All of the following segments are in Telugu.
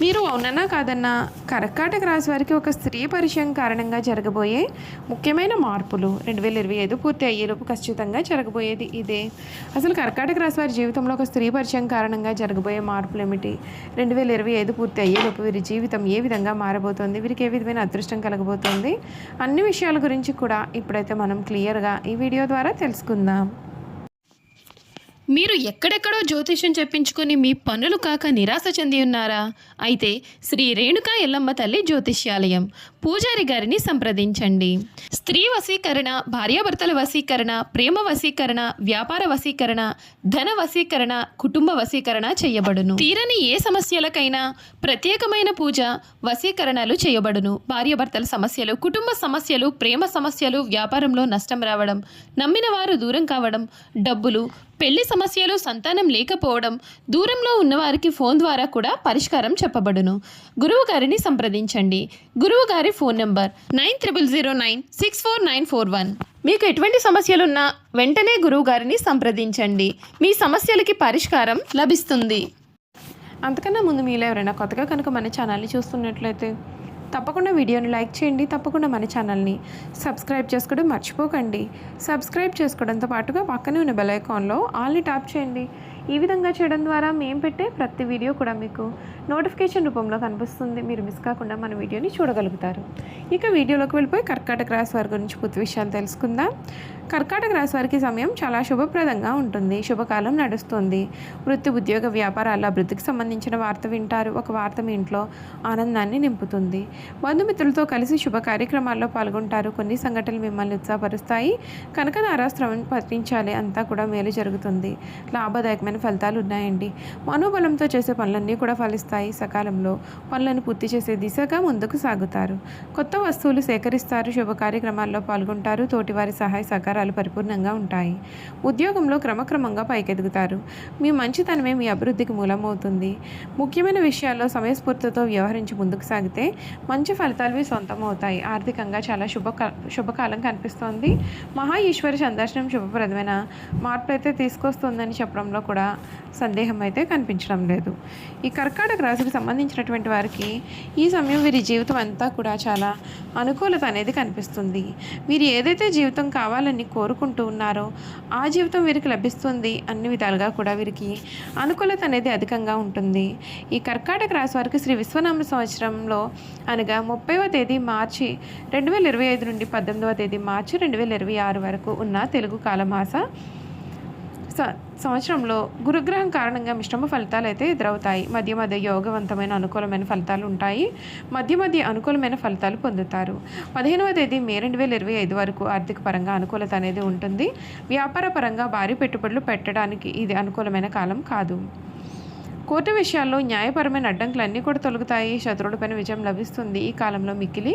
మీరు అవునన్నా కాదన్నా కర్కాటక రాశి వారికి ఒక స్త్రీ పరిచయం కారణంగా జరగబోయే ముఖ్యమైన మార్పులు 2025 పూర్తి అయ్యేలోపు ఖచ్చితంగా జరగబోయేది ఇదే. అసలు కర్కాటక రాశి వారి జీవితంలో ఒక స్త్రీ పరిచయం కారణంగా జరగబోయే మార్పులు ఏమిటి? 2025 పూర్తి అయ్యేలోపు వీరి జీవితం ఏ విధంగా మారబోతోంది? వీరికి ఏ విధమైన అదృష్టం కలగబోతోంది? అన్ని విషయాల గురించి కూడా ఇప్పుడైతే మనం క్లియర్గా ఈ వీడియో ద్వారా తెలుసుకుందాం. మీరు ఎక్కడెక్కడో జ్యోతిష్యం చెప్పించుకొని మీ పనులు కాక నిరాశ చెంది ఉన్నారా? అయితే శ్రీ రేణుకా ఎల్లమ్మ తల్లి జ్యోతిష్యాలయం పూజారి గారిని సంప్రదించండి. స్త్రీ వశీకరణ, భార్యాభర్తల వశీకరణ, ప్రేమ వశీకరణ, వ్యాపార వశీకరణ, ధన వశీకరణ, కుటుంబ వశీకరణ చేయబడును. తీరని ఏ సమస్యలకైనా ప్రత్యేకమైన పూజ వశీకరణలు చేయబడును. భార్యాభర్తల సమస్యలు, కుటుంబ సమస్యలు, ప్రేమ సమస్యలు, వ్యాపారంలో నష్టం రావడం, నమ్మిన వారు దూరం కావడం, డబ్బులు, పెళ్లి సమస్యలు, సంతానం లేకపోవడం, దూరంలో ఉన్నవారికి ఫోన్ ద్వారా కూడా పరిష్కారం చెప్పబడును. గురువు గారిని సంప్రదించండి. గురువు గారి ఫోన్ నంబర్ 90096491. మీకు ఎటువంటి సమస్యలున్నా వెంటనే గురువు గారిని సంప్రదించండి. మీ సమస్యలకి పరిష్కారం లభిస్తుంది. అంతకన్నా ముందు మీలో ఎవరైనా కొత్తగా కనుక మన ఛానల్ని చూస్తున్నట్లయితే తప్పకుండా వీడియోని లైక్ చేయండి. తప్పకుండా మన ఛానల్ని సబ్స్క్రైబ్ చేసుకోవడం మర్చిపోకండి. సబ్స్క్రైబ్ చేసుకోవడంతో పాటుగా పక్కనే ఉన్న బెల్ ఐకాన్లో ఆల్ని ట్యాప్ చేయండి. ఈ విధంగా చేయడం ద్వారా మేము పెట్టే ప్రతి వీడియో కూడా మీకు నోటిఫికేషన్ రూపంలో కనిపిస్తుంది. మీరు మిస్ కాకుండా మన వీడియోని చూడగలుగుతారు. ఇక వీడియోలోకి వెళ్ళిపోయి కర్కాటక రాశి వారి గురించి పూర్తి విషయాలు తెలుసుకుందాం. కర్కాటక రాశి వారికి సమయం చాలా శుభప్రదంగా ఉంటుంది. శుభకాలం నడుస్తుంది. వృత్తి, ఉద్యోగ, వ్యాపారాల అభివృద్ధికి సంబంధించిన వార్త వింటారు. ఒక వార్త మీ ఇంట్లో ఆనందాన్ని నింపుతుంది. బంధుమిత్రులతో కలిసి శుభ కార్యక్రమాల్లో పాల్గొంటారు. కొన్ని సంఘటనలు మిమ్మల్ని ఉత్సాహపరుస్తాయి కనుక ధారాస్త్రం పఠించాలి. అంతా కూడా మేలు జరుగుతుంది. లాభదాయకమైన ఫలితాలు ఉన్నాయండి. మనోబలంతో చేసే పనులన్నీ కూడా ఫలిస్తాయి. సకాలంలో పనులను పూర్తి చేసే దిశగా ముందుకు సాగుతారు. కొత్త వస్తువులు సేకరిస్తారు. శుభ కార్యక్రమాల్లో పాల్గొంటారు. తోటివారి సహాయ సహకారాలు పరిపూర్ణంగా ఉంటాయి. ఉద్యోగంలో క్రమక్రమంగా పైకెదుగుతారు. మీ మంచితనమే మీ అభివృద్ధికి మూలమవుతుంది. ముఖ్యమైన విషయాల్లో సమయస్ఫూర్తితో వ్యవహరించి ముందుకు సాగితే మంచి ఫలితాలు సొంతం అవుతాయి. ఆర్థికంగా చాలా శుభకాలం కనిపిస్తోంది. మహా ఈశ్వరి సందర్శనం శుభప్రదమైన మార్పులు అయితే తీసుకొస్తుందని చెప్పడంలో కూడా సందేహం అయితే కనిపించడం లేదు. ఈ కర్కాటక రాశికి సంబంధించినటువంటి వారికి ఈ సమయం వీరి జీవితం అంతా కూడా చాలా అనుకూలత అనేది కనిపిస్తుంది. వీరు ఏదైతే జీవితం కావాలని కోరుకుంటూ ఉన్నారో ఆ జీవితం వీరికి లభిస్తుంది. అన్ని విధాలుగా కూడా వీరికి అనుకూలత అనేది అధికంగా ఉంటుంది. ఈ కర్కాటక రాశి వారికి శ్రీ విశ్వనామ సంవత్సరంలో అనగా 30వ తేదీ మార్చి 2025 నుండి 18వ తేదీ మార్చి 2026 వరకు ఉన్న తెలుగు కాలమాస సంవత్సరంలో గురుగ్రహం కారణంగా మిశ్రమ ఫలితాలు అయితే ఎదురవుతాయి. మధ్య మధ్య యోగవంతమైన అనుకూలమైన ఫలితాలు ఉంటాయి. మధ్య అనుకూలమైన ఫలితాలు పొందుతారు. 15వ తేదీ మే 2025 వరకు ఆర్థిక పరంగా అనుకూలత అనేది ఉంటుంది. వ్యాపార పరంగా భారీ పెట్టుబడులు పెట్టడానికి ఇది అనుకూలమైన కాలం కాదు. కోర్టు విషయాల్లో న్యాయపరమైన అడ్డంకులన్నీ కూడా తొలగుతాయి. శత్రువులపైన విజయం లభిస్తుంది. ఈ కాలంలో మిక్కిలి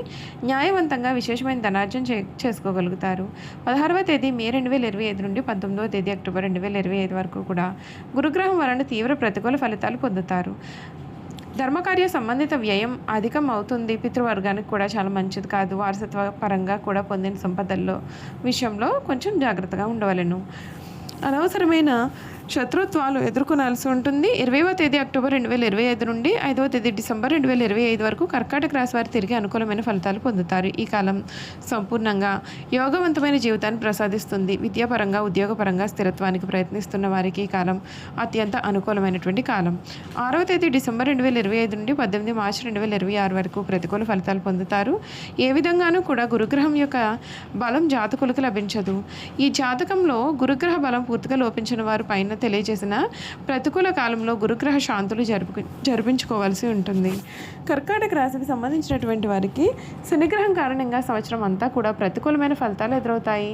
న్యాయవంతంగా విశేషమైన ధనార్జన చేసుకోగలుగుతారు. 16వ తేదీ మే 2025 నుండి 19వ తేదీ అక్టోబర్ 2025 వరకు కూడా గురుగ్రహం వలన తీవ్ర ప్రతికూల ఫలితాలు పొందుతారు. ధర్మకార్య సంబంధిత వ్యయం అధికం అవుతుంది. పితృవర్గానికి కూడా చాలా మంచిది కాదు. వారసత్వ పరంగా కూడా పొందిన సంపదల్లో విషయంలో కొంచెం జాగ్రత్తగా ఉండవలెను. అనవసరమైన శత్రుత్వాలు ఎదుర్కొనాల్సి ఉంటుంది. 20వ తేదీ అక్టోబర్ 2025 నుండి 5వ తేదీ డిసెంబర్ 2025 వరకు కర్కాటక రాశి వారు తిరిగి అనుకూలమైన ఫలితాలు పొందుతారు. ఈ కాలం సంపూర్ణంగా యోగవంతమైన జీవితాన్ని ప్రసాదిస్తుంది. విద్యాపరంగా, ఉద్యోగపరంగా స్థిరత్వానికి ప్రయత్నిస్తున్న వారికి ఈ కాలం అత్యంత అనుకూలమైనటువంటి కాలం. 6వ తేదీ డిసెంబర్ 2025 నుండి 18 మార్చి 2026 వరకు ప్రతికూల ఫలితాలు పొందుతారు. ఏ విధంగానూ కూడా గురుగ్రహం యొక్క బలం జాతకులకు లభించదు. ఈ జాతకంలో గురుగ్రహ బలం పూర్తిగా లోపించిన వారు పైన తెలియజేసిన ప్రతికూల కాలంలో గురుగ్రహ శాంతులు జరిపించుకోవాల్సి ఉంటుంది. కర్కాటక రాశికి సంబంధించినటువంటి వారికి శనిగ్రహం కారణంగా సంవత్సరం అంతా కూడా ప్రతికూలమైన ఫలితాలు ఎదురవుతాయి.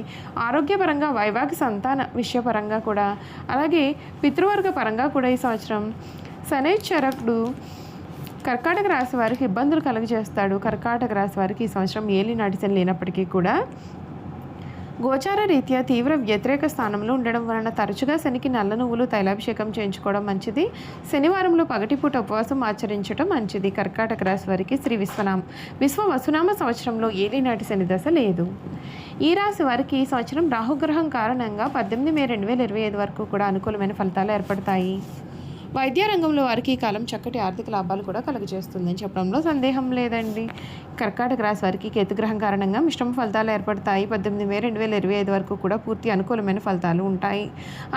ఆరోగ్యపరంగా, వైవాహిక సంతాన విషయపరంగా కూడా, అలాగే పితృవర్గ పరంగా కూడా ఈ సంవత్సరం శనైశ్వరుడు కర్కాటక రాశి వారికి ఇబ్బందులు కలుగజేస్తాడు. కర్కాటక రాశి వారికి ఈ సంవత్సరం ఏలినాటి శని లేనప్పటికీ కూడా గోచార రీత్యా తీవ్ర వ్యతిరేక స్థానంలో ఉండడం వలన తరచుగా శనికి నల్ల నువ్వులు తైలాభిషేకం చేయించుకోవడం మంచిది. శనివారంలో పగటిపూట ఉపవాసం ఆచరించడం మంచిది. కర్కాటక రాశి వారికి శ్రీ వసునామ సంవత్సరంలో ఏలినాటి శని దశ లేదు. ఈ రాశి వారికి ఈ సంవత్సరం రాహుగ్రహం కారణంగా 18 మే 2025 వరకు కూడా అనుకూలమైన ఫలితాలు ఏర్పడతాయి. వైద్య రంగంలో వారికి ఈ కాలం చక్కటి ఆర్థిక లాభాలు కూడా కలుగజేస్తుందని చెప్పడంలో సందేహం లేదండి. కర్కాటక రాశి వారికి కేతుగ్రహం కారణంగా మిశ్రమ ఫలితాలు ఏర్పడతాయి. 18 మే 2025 వరకు కూడా పూర్తి అనుకూలమైన ఫలితాలు ఉంటాయి.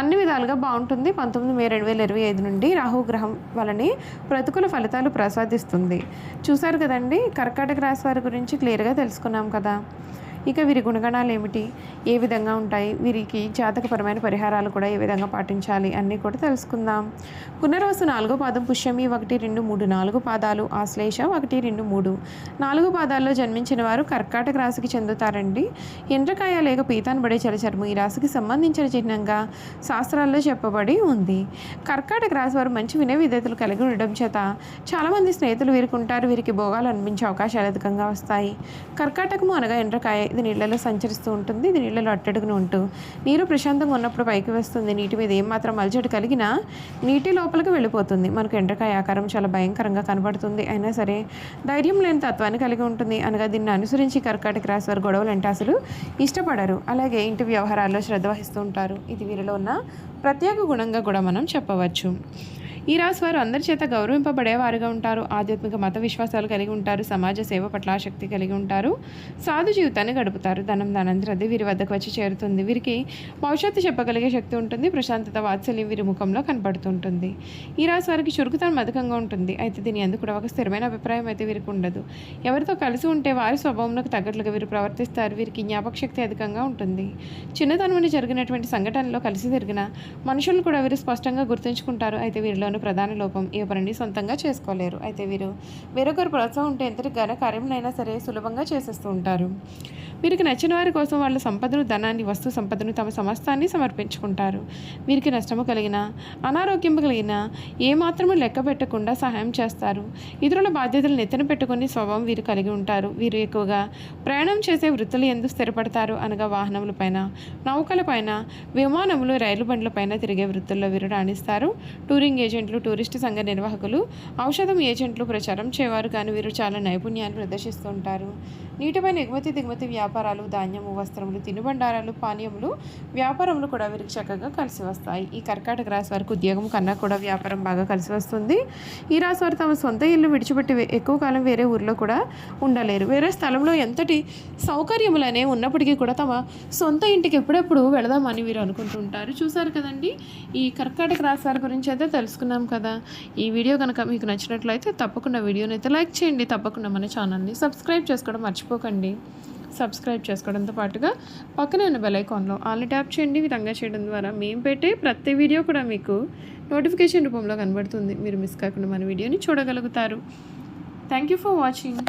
అన్ని విధాలుగా బాగుంటుంది. 19 మే 2025 నుండి రాహు గ్రహం వలని ప్రతికూల ఫలితాలు ప్రసాదిస్తుంది. చూశారు కదండి, కర్కాటక రాశి వారి గురించి క్లియర్గా తెలుసుకున్నాం కదా. ఇక వీరి గుణగణాలు ఏమిటి, ఏ విధంగా ఉంటాయి, వీరికి జాతకపరమైన పరిహారాలు కూడా ఏ విధంగా పాటించాలి అన్నీ కూడా తెలుసుకుందాం. పునర్వసు 4వ పాదం, పుష్యమి 1, 2, 3, 4 పాదాలు, ఆశ్లేష 1, 2, 3, 4 పాదాల్లో జన్మించిన వారు కర్కాటక రాశికి చెందుతారండి. ఎండ్రకాయ లేక పీతాన్బడే చలచర్మం ఈ రాశికి సంబంధించిన చిహ్నంగా శాస్త్రాల్లో చెప్పబడి ఉంది. కర్కాటక రాశి వారు మంచి వినయ విధేతలు కలిగి ఉండడం చేత చాలామంది స్నేహితులు వీరికి ఉంటారు. వీరికి భోగాలు అనిపించే అవకాశాలు అధికంగా వస్తాయి. కర్కాటకము అనగా ఎండ్రకాయ. ఇది నీళ్ళలో సంచరిస్తూ ఉంటుంది. ఇది నీళ్ళలో అట్టడుగున ఉంటూ నీరు ప్రశాంతంగా ఉన్నప్పుడు పైకి వస్తుంది. నీటి మీద ఏమాత్రం అలజడి కలిగినా నీటి లోపలికి వెళ్ళిపోతుంది. మనకు ఎండ్రకాయ ఆకారం చాలా భయంకరంగా కనబడుతుంది. అయినా సరే ధైర్యం లేని తత్వాన్ని కలిగి ఉంటుంది. అనగా దీన్ని అనుసరించి కర్కాటక రాశి వారు గొడవలు అంటే అసలు ఇష్టపడరు. అలాగే ఇంటి వ్యవహారాల్లో శ్రద్ధ వహిస్తూ ఉంటారు. ఇది వీరిలో ఉన్న ప్రత్యేక గుణంగా కూడా మనం చెప్పవచ్చు. ఈ రాశి వారు అందరి చేత గౌరవింపబడేవారుగా ఉంటారు. ఆధ్యాత్మిక మత విశ్వాసాలు కలిగి ఉంటారు. సమాజ సేవ పట్ల ఆసక్తి కలిగి ఉంటారు. సాధు జీవితాన్ని గడుపుతారు. ధనంధ్రది వీరి వద్దకు వచ్చి చేరుతుంది. వీరికి భవిష్యత్తు చెప్పగలిగే శక్తి ఉంటుంది. ప్రశాంతత, వాత్సల్యం వీరి ముఖంలో కనపడుతుంటుంది. ఈ రాశి వారికి చురుకుతనం అధికంగా ఉంటుంది. అయితే దీని ఎందుకు కూడా ఒక స్థిరమైన అభిప్రాయం అయితే వీరికి ఉండదు. ఎవరితో కలిసి ఉంటే వారి స్వభావంలోకి తగ్గట్లుగా వీరు ప్రవర్తిస్తారు. వీరికి జ్ఞాపక శక్తి అధికంగా ఉంటుంది. చిన్నతనం జరిగినటువంటి సంఘటనలో కలిసి తిరిగిన మనుషులను కూడా వీరు స్పష్టంగా గుర్తుంచుకుంటారు. అయితే వీరిలో ప్రధాన లోపం ఏ పనిని సొంతంగా చేసుకోలేరు. అయితే వీరు వేరొకరు ప్రోత్సాహం ఉంటే ఎంతటి ఘన కార్యమునైనా సరే సులభంగా చేసేస్తూ ఉంటారు. వీరికి నచ్చిన వారి కోసం వాళ్ళ సంపదను, ధనాన్ని, వస్తు సంపదను, తమ సమస్తాన్ని సమర్పించుకుంటారు. వీరికి నష్టము కలిగిన, అనారోగ్యం కలిగిన ఏమాత్రము లెక్క పెట్టకుండా సహాయం చేస్తారు. ఇతరుల బాధ్యతలు నెత్తిన పెట్టుకుని స్వభావం వీరు కలిగి ఉంటారు. వీరు ఎక్కువగా ప్రయాణం చేసే వృత్తులు ఎందుకు స్థిరపడతారు అనగా వాహనములపైన, నౌకలపైన, విమానములు, రైలు బండ్లపైన తిరిగే వృత్తుల్లో వీరు రాణిస్తారు. టూరింగ్ ఏజెంట్లు, టూరిస్టు సంఘ నిర్వాహకులు, ఔషధం ఏజెంట్లు ప్రచారం చేయవారు. కానీ వీరు చాలా నైపుణ్యాన్ని ప్రదర్శిస్తూ ఉంటారు. నీటిపైన ఎగుమతి దిగుమతి వ్యాపారాలు, ధాన్యము, వస్త్రములు, తినుబండారాలు, పానీయములు వ్యాపారములు కూడా వీరికి చక్కగా కలిసి వస్తాయి. ఈ కర్కాటక రాశి వారికి ఉద్యోగం కన్నా కూడా వ్యాపారం బాగా కలిసి వస్తుంది. ఈ రాశి వారు తమ సొంత ఇల్లు విడిచిపెట్టి ఎక్కువ కాలం వేరే ఊరిలో కూడా ఉండలేరు. వేరే స్థలంలో ఎంతటి సౌకర్యములనే ఉన్నప్పటికీ కూడా తమ సొంత ఇంటికి ఎప్పుడెప్పుడు వెళదామని వీరు అనుకుంటుంటారు. చూసారు కదండి, ఈ కర్కాటక రాశి వారి గురించి అయితే తెలుసుకున్నాం కదా. ఈ వీడియో కనుక మీకు నచ్చినట్లయితే తప్పకుండా వీడియోని అయితే లైక్ చేయండి. తప్పకుండా మన ఛానల్ని సబ్స్క్రైబ్ చేసుకోవడం మర్చిపోకండి. సబ్స్క్రైబ్ చేసుకోవడంతో పాటుగా పక్కనే ఉన్న బెల్ ఐకాన్లో ఆల్ని ట్యాప్ చేయండి. ఈ విధంగా చేయడం ద్వారా మేము పెట్టే ప్రతి వీడియో కూడా మీకు నోటిఫికేషన్ రూపంలో కనబడుతుంది. మీరు మిస్ కాకుండా మన వీడియోని చూడగలుగుతారు. Thank you for watching.